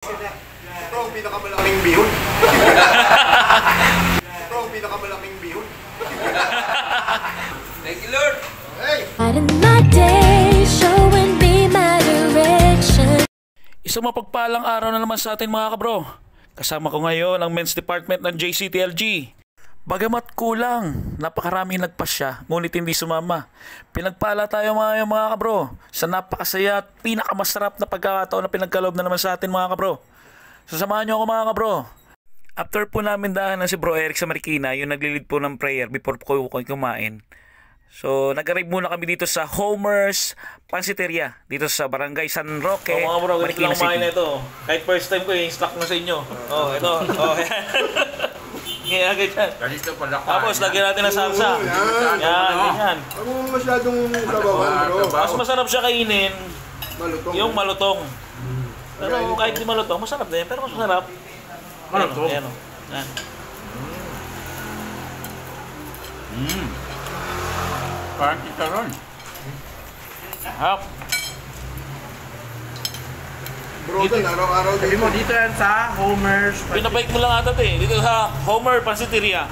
Ito ang pinakamalaking bihon. Ito ang pinakamalaking bihon. Thank you, Lord. Hey! Isang mapagpalang araw na naman sa atin mga kabro. Kasama ko ngayon ang Men's Department ng JCTLG. Bagamat kulang, napakaraming nagpasya, ngunit hindi sumama. Pinagpala tayo mga kabro sa napakasaya at pinakamasarap na pagkakataon na pinagkaloob na naman sa atin mga kabro. Sasamahan niyo ako mga kabro. After po namin dahanan si Bro Eric sa Marikina, yung naglilid po ng prayer before ko kumain. So, nag-arrive muna kami dito sa Homer's Pansiteria, dito sa Barangay San Roque, mga bro, ganito Marikina lang kumain City. na ito. Kahit first time ko, i-stock na sa inyo. Oh, ito. Oh, kaya ganyan. Ganito pala Tapos, lagyan natin ng salsa. Yan, ganyan. Huwag mo masyadong sabawan, bro. Mas masarap siya kainin Malutong. yung malutong. Pero kahit di malutong, masarap din. Pero mas masarap. Malutong? Ayan, yan. Parang chicharon. Hap. Bro, din, araw-araw Sabi dito. mo, dito yan sa Homer's. Pinabike mo lang ata eh. Dito sa Homer Pansiteria.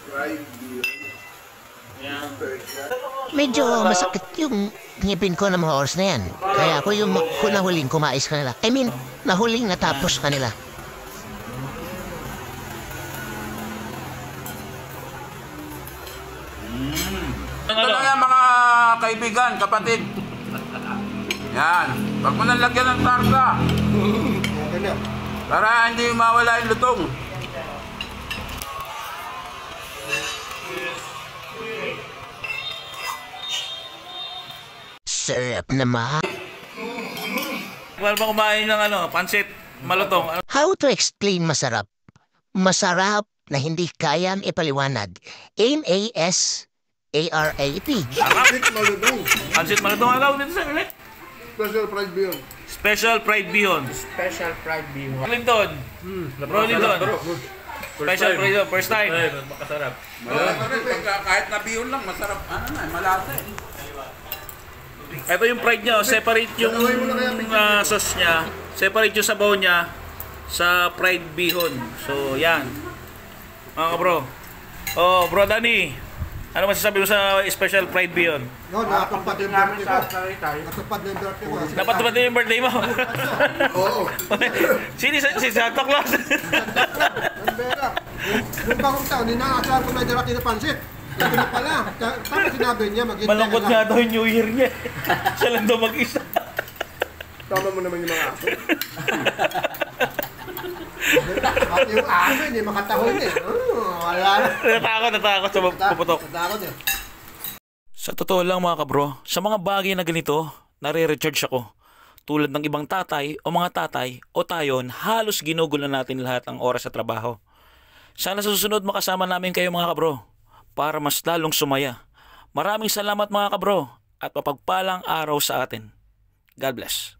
Fried bihon. Yan. Medyo masakit yung ngipin ko ng mga oras na yan. Kaya ako yung nahuling kumais kanila. I mean, nahuling natapos kanila. Ito lang yan mga kaibigan, kapatid. Yan. Pag mo nang lagyan ng tarsa, Okay na. para hindi mawala yung lutong. Sarap naman. Wala ba kumain ng pansit, malutong? How to explain masarap? Masarap na hindi kayang ipaliwanag. M-A-S-A-R-A-P. Sit malutong. Pansit malutong ang tawag dito sa ulit. Special fried bihon. Special fried bihon. Special fried bihon. Clinton. Bro Clinton. Special fried bihon. First time. Makasarap. Malasa rin. Kahit na bihon lang, masarap. Ano na, malasa eh. Ito yung fried niya. Separate yung sauce niya. Separate yung sabaw niya sa fried bihon. So, yan. Mga bro. Oh, bro Danny. Ano masasabi mo sa special fried bihon? No, nakatupad yung birthday ko. Nakatupad na yung birthday ko. Napatupad din yung birthday mo. Oo. Si Santa Claus. Ang pera. Yung bagong taon, ninaasahan ko may daraki na pansit. Ito na pala. Tapos sinabi niya, mag-intay Malungkot nga daw yung New Year niya. Siya lang daw mag-isa. Tama mo naman yung mga aso. At yung aso, hindi makatahon eh. Wala na. Natakot sa puputok. Natakot eh. Sa totoo lang mga kabro, sa mga bagay na ganito, nare-recharge ako. Tulad ng ibang tatay o mga tatay o tayon, halos ginugulo natin lahat ang oras sa trabaho. Sana sa susunod makasama namin kayo mga kabro para mas lalong sumaya. Maraming salamat mga kabro at mapagpalang araw sa atin. God bless.